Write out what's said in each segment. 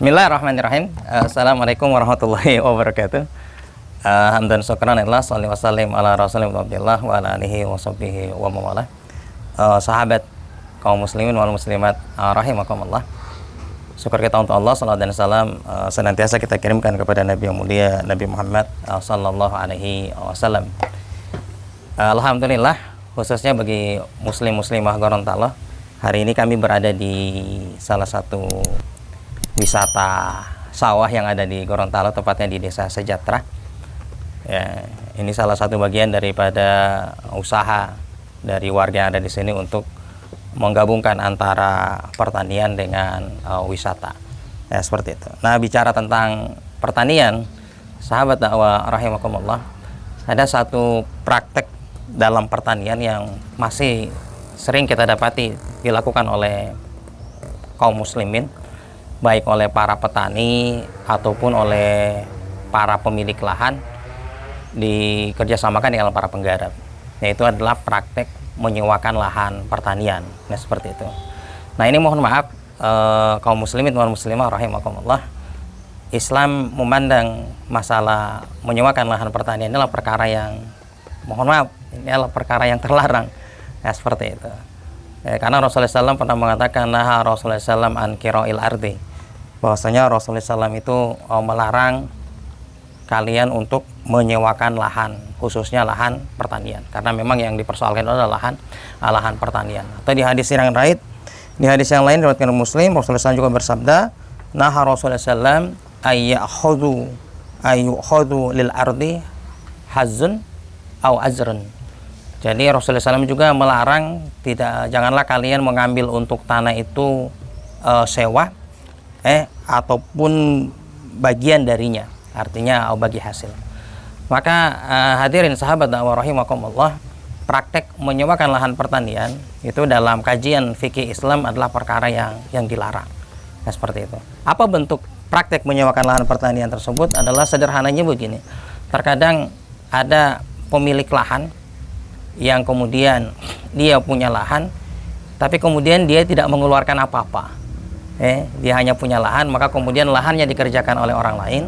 Bismillahirrahmanirrahim. Assalamualaikum warahmatullahi wabarakatuh. Hamdan syukran lillah, sholli wa sallim ala rasulillah wa ala alihi wa sahbihi wa mawalah. Sahabat kaum muslimin wal muslimat rahimakumullah. Syukur kita untuk Allah, salat dan salam senantiasa kita kirimkan kepada Nabi yang mulia, Nabi Muhammad sallallahu alaihi wasallam. Alhamdulillah, khususnya bagi muslim-muslimah Gorontalo, hari ini kami berada di salah satu wisata sawah yang ada di Gorontalo, tepatnya di Desa Sejahtera. Ya, ini salah satu bagian daripada usaha dari warga yang ada di sini untuk menggabungkan antara pertanian dengan wisata. Ya, seperti itu. Nah, bicara tentang pertanian, sahabat dakwah rahimakumullah, ada satu praktek dalam pertanian yang masih sering kita dapati dilakukan oleh kaum muslimin, baik oleh para petani ataupun oleh para pemilik lahan, dikerjasamakan dengan para penggarap, yaitu adalah praktek menyewakan lahan pertanian. Nah, seperti itu. Nah, ini mohon maaf kaum muslimin dan muslimah rahimakumullah, Islam memandang masalah menyewakan lahan pertanian adalah perkara yang, mohon maaf, ini adalah perkara yang terlarang. Nah, seperti itu. Karena Rasulullah SAW pernah mengatakan, naha Rasulullah SAW an kira'il ardi, bahwasanya Rasulullah SAW itu melarang kalian untuk menyewakan lahan, khususnya lahan pertanian, karena memang yang dipersoalkan adalah lahan pertanian. Atau di hadis yang lain, diriwayatkan Muslim, Rasulullah SAW juga bersabda, naha Rasulullah SAW ayyukhadhu lil ardi hazzun au azrun. Jadi Rasulullah SAW juga melarang, janganlah kalian mengambil untuk tanah itu sewa, ataupun bagian darinya, artinya bagi hasil. Maka hadirin sahabat dakwah rahimakumullah, praktek menyewakan lahan pertanian itu dalam kajian fikih Islam adalah perkara yang dilarang. Nah, seperti itu. Apa bentuk praktek menyewakan lahan pertanian tersebut? Adalah sederhananya begini. Terkadang ada pemilik lahan yang kemudian dia punya lahan, tapi kemudian dia tidak mengeluarkan apa-apa. Dia hanya punya lahan, maka kemudian lahannya dikerjakan oleh orang lain.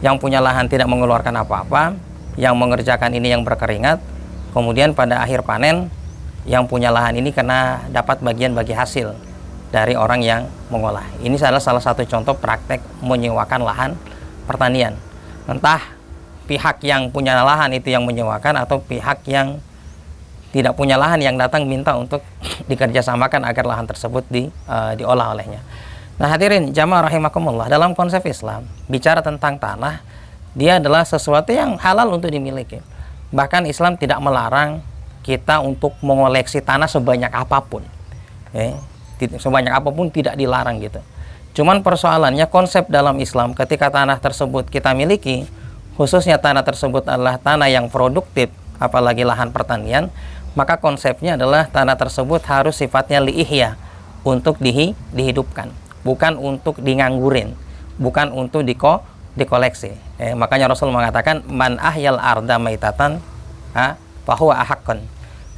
Yang punya lahan tidak mengeluarkan apa-apa, yang mengerjakan ini yang berkeringat. Kemudian pada akhir panen, yang punya lahan ini kena dapat bagian bagi hasil dari orang yang mengolah. Ini adalah salah satu contoh praktek menyewakan lahan pertanian. Entah pihak yang punya lahan itu yang menyewakan, atau pihak yang tidak punya lahan yang datang minta untuk dikerjasamakan agar lahan tersebut diolah olehnya. Nah, hadirin jamaah rahimakumullah, dalam konsep Islam bicara tentang tanah, dia adalah sesuatu yang halal untuk dimiliki. Bahkan Islam tidak melarang kita untuk mengoleksi tanah sebanyak apapun. Sebanyak apapun tidak dilarang gitu. Cuman persoalannya konsep dalam Islam, ketika tanah tersebut kita miliki, khususnya tanah tersebut adalah tanah yang produktif, apalagi lahan pertanian, maka konsepnya adalah tanah tersebut harus sifatnya liihya, untuk dihidupkan, bukan untuk nganggurin, bukan untuk dikoleksi. Makanya Rasul mengatakan, man ahyal arda maitatan fahuwa ahaqqun.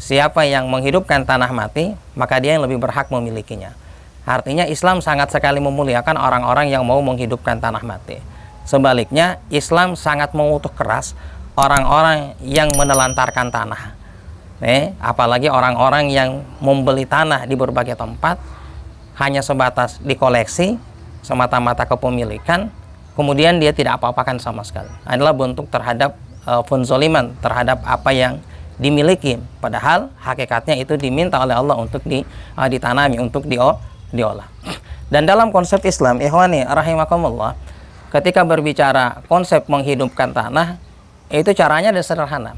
Siapa yang menghidupkan tanah mati, maka dia yang lebih berhak memilikinya. Artinya Islam sangat sekali memuliakan orang-orang yang mau menghidupkan tanah mati. Sebaliknya, Islam sangat mengutuk keras orang-orang yang menelantarkan tanah. Apalagi orang-orang yang membeli tanah di berbagai tempat hanya sebatas dikoleksi, semata-mata kepemilikan, kemudian dia tidak apa-apakan sama sekali. Adalah bentuk terhadap penzoliman terhadap apa yang dimiliki, padahal hakikatnya itu diminta oleh Allah untuk ditanami, untuk diolah. Dan dalam konsep Islam, ikhwani rahimakumullah, ketika berbicara konsep menghidupkan tanah, itu caranya adalah sederhana.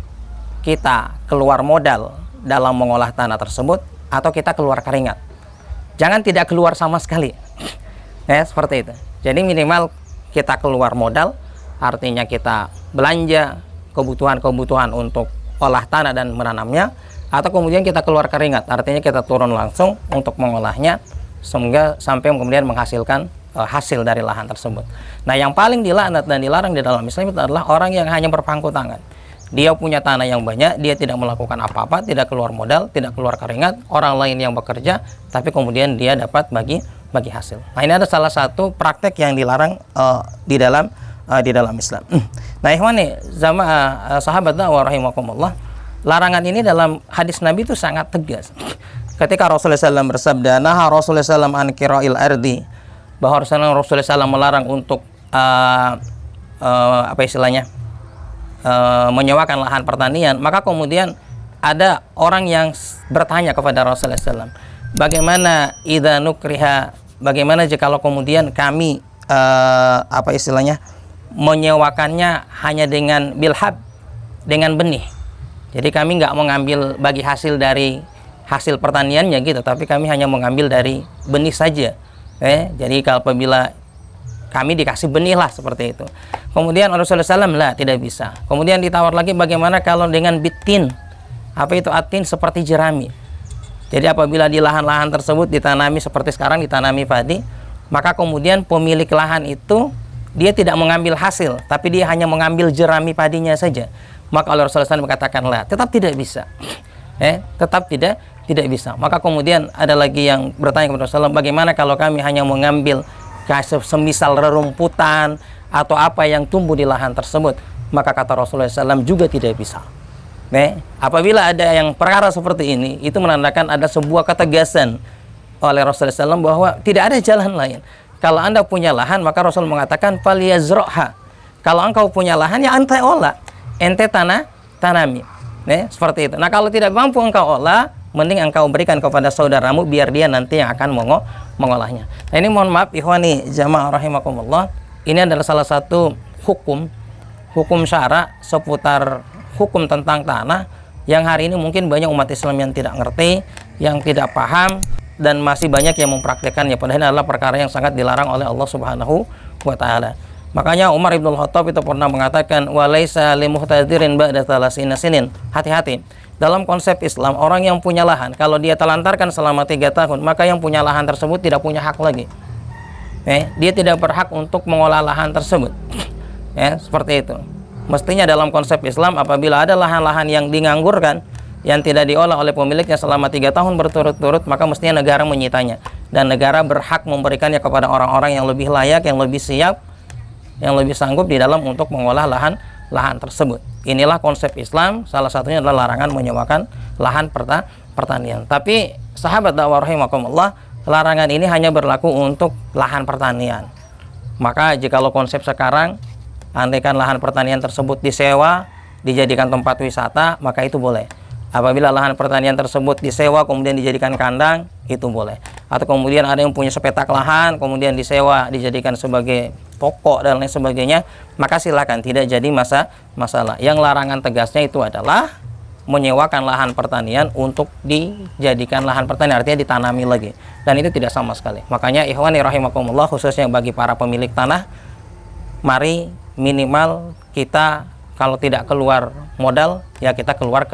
Kita keluar modal dalam mengolah tanah tersebut, atau kita keluar keringat. Jangan tidak keluar sama sekali. Seperti itu. Jadi minimal kita keluar modal, artinya kita belanja kebutuhan-kebutuhan untuk olah tanah dan menanamnya, atau kemudian kita keluar keringat, artinya kita turun langsung untuk mengolahnya, sehingga sampai kemudian menghasilkan hasil dari lahan tersebut. Nah, yang paling dilaknat dan dilarang di dalam Islam itu adalah orang yang hanya berpangku tangan. Dia punya tanah yang banyak, dia tidak melakukan apa-apa, tidak keluar modal, tidak keluar keringat, orang lain yang bekerja, tapi kemudian dia dapat bagi hasil. Nah, ini ada salah satu praktek yang dilarang di dalam Islam. Nah, ikhwani jamaah sahabat dakwah rahimakumullah, larangan ini dalam hadis Nabi itu sangat tegas. Ketika Rasulullah SAW bersabda, "Naha Rasulullah SAW an kira'il ardi," bahwa Rasulullah SAW melarang untuk menyewakan lahan pertanian. Maka kemudian ada orang yang bertanya kepada Rasulullah SAW, bagaimana idza nukriha, bagaimana jikalau kemudian kami menyewakannya hanya dengan bilhab, dengan benih. Jadi kami nggak mengambil bagi hasil dari hasil pertaniannya gitu, tapi kami hanya mengambil dari benih saja. Jadi kalau apabila kami dikasih benih lah seperti itu. Kemudian Rasulullah SAW lah tidak bisa. Kemudian ditawar lagi, bagaimana kalau dengan bitin? Apa itu atin? Seperti jerami. Jadi apabila di lahan-lahan tersebut ditanami seperti sekarang ditanami padi, maka kemudian pemilik lahan itu dia tidak mengambil hasil, tapi dia hanya mengambil jerami padinya saja. Maka Rasulullah SAW mengatakan lah, tetap tidak bisa. Tetap tidak bisa. Maka kemudian ada lagi yang bertanya kepada Rasulullah, bagaimana kalau kami hanya mengambil semisal rerumputan atau apa yang tumbuh di lahan tersebut? Maka kata Rasulullah SAW juga tidak bisa. Apabila ada yang perkara seperti ini, itu menandakan ada sebuah ketegasan oleh Rasulullah SAW bahwa tidak ada jalan lain. Kalau anda punya lahan, maka Rasul mengatakan faliyazroha. Kalau engkau punya lahan, ya ente olah, ente tanami. Seperti itu. Nah, kalau tidak mampu engkau olah, mending engkau berikan kepada saudaramu biar dia nanti yang akan mengolahnya. Nah, ini mohon maaf ikhwani jamaah rahimakumullah, ini adalah salah satu hukum syara seputar hukum tentang tanah yang hari ini mungkin banyak umat Islam yang tidak ngerti, yang tidak paham, dan masih banyak yang mempraktekannya, padahal ini adalah perkara yang sangat dilarang oleh Allah Subhanahu wa taala. Makanya Umar Ibn Khattab itu pernah mengatakan, walaisa limuhtadirin ba'da thalathina sinin. Hati-hati. Dalam konsep Islam, orang yang punya lahan, kalau dia telantarkan selama 3 tahun, maka yang punya lahan tersebut tidak punya hak lagi. Dia tidak berhak untuk mengolah lahan tersebut. Seperti itu. Mestinya dalam konsep Islam, apabila ada lahan-lahan yang dianggurkan, yang tidak diolah oleh pemiliknya selama 3 tahun berturut-turut, maka mestinya negara menyitanya. Dan negara berhak memberikannya kepada orang-orang yang lebih layak, yang lebih siap, yang lebih sanggup di dalam untuk mengolah lahan tersebut. Inilah konsep Islam, salah satunya adalah larangan menyewakan lahan pertanian. Tapi sahabat dakwah rahimakumullah, larangan ini hanya berlaku untuk lahan pertanian. Maka jikalau konsep sekarang, andaikan lahan pertanian tersebut disewa, dijadikan tempat wisata, maka itu boleh. Apabila lahan pertanian tersebut disewa kemudian dijadikan kandang, itu boleh. Atau kemudian ada yang punya sepetak lahan kemudian disewa dijadikan sebagai toko dan lain sebagainya, maka silakan, tidak jadi masalah. Yang larangan tegasnya itu adalah menyewakan lahan pertanian untuk dijadikan lahan pertanian, artinya ditanami lagi, dan itu tidak sama sekali. Makanya ikhwani rahimakumullah, khususnya bagi para pemilik tanah, mari minimal kita kalau tidak keluar modal, ya kita keluar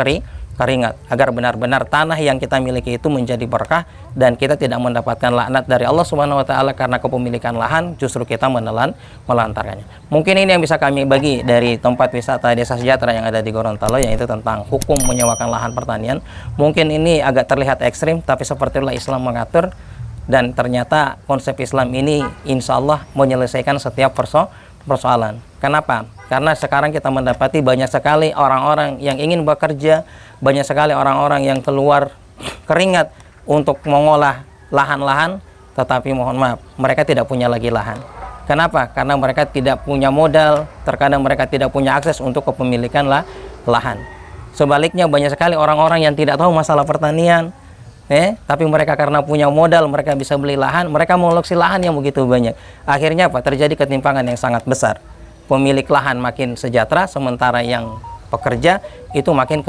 keringat, agar benar-benar tanah yang kita miliki itu menjadi berkah dan kita tidak mendapatkan laknat dari Allah Subhanahu wa taala karena kepemilikan lahan, justru kita melantarkannya. Mungkin ini yang bisa kami bagi dari tempat wisata Desa Sejahtera yang ada di Gorontalo, yaitu tentang hukum menyewakan lahan pertanian. Mungkin ini agak terlihat ekstrim, tapi sepertilah Islam mengatur, dan ternyata konsep Islam ini insya Allah menyelesaikan setiap persoalan. Kenapa? Karena sekarang kita mendapati banyak sekali orang-orang yang ingin bekerja, banyak sekali orang-orang yang keluar keringat untuk mengolah lahan-lahan, tetapi mohon maaf, mereka tidak punya lagi lahan. Kenapa? Karena mereka tidak punya modal, terkadang mereka tidak punya akses untuk kepemilikan lahan. Sebaliknya banyak sekali orang-orang yang tidak tahu masalah pertanian, tapi mereka karena punya modal, mereka bisa beli lahan, mereka mengoleksi lahan yang begitu banyak. Akhirnya apa? Terjadi ketimpangan yang sangat besar. Pemilik lahan makin sejahtera, sementara yang pekerja itu makin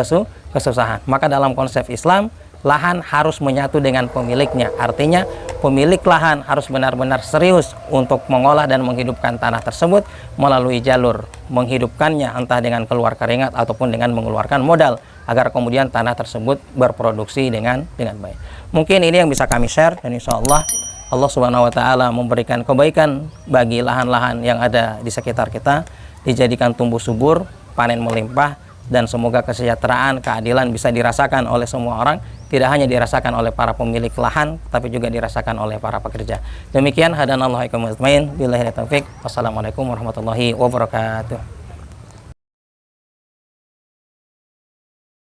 kesusahan. Maka dalam konsep Islam, lahan harus menyatu dengan pemiliknya. Artinya pemilik lahan harus benar-benar serius untuk mengolah dan menghidupkan tanah tersebut melalui jalur menghidupkannya, entah dengan keluar keringat ataupun dengan mengeluarkan modal, agar kemudian tanah tersebut berproduksi dengan baik. Mungkin ini yang bisa kami share, dan insya Allah Allah Subhanahu wa taala memberikan kebaikan bagi lahan-lahan yang ada di sekitar kita, dijadikan tumbuh subur, panen melimpah, dan semoga kesejahteraan, keadilan bisa dirasakan oleh semua orang tidak hanya dirasakan oleh para pemilik lahan, tapi juga dirasakan oleh para pekerja. Demikian hadanallahu a'lam. Billahi taufik. Wassalamualaikum warahmatullahi wabarakatuh.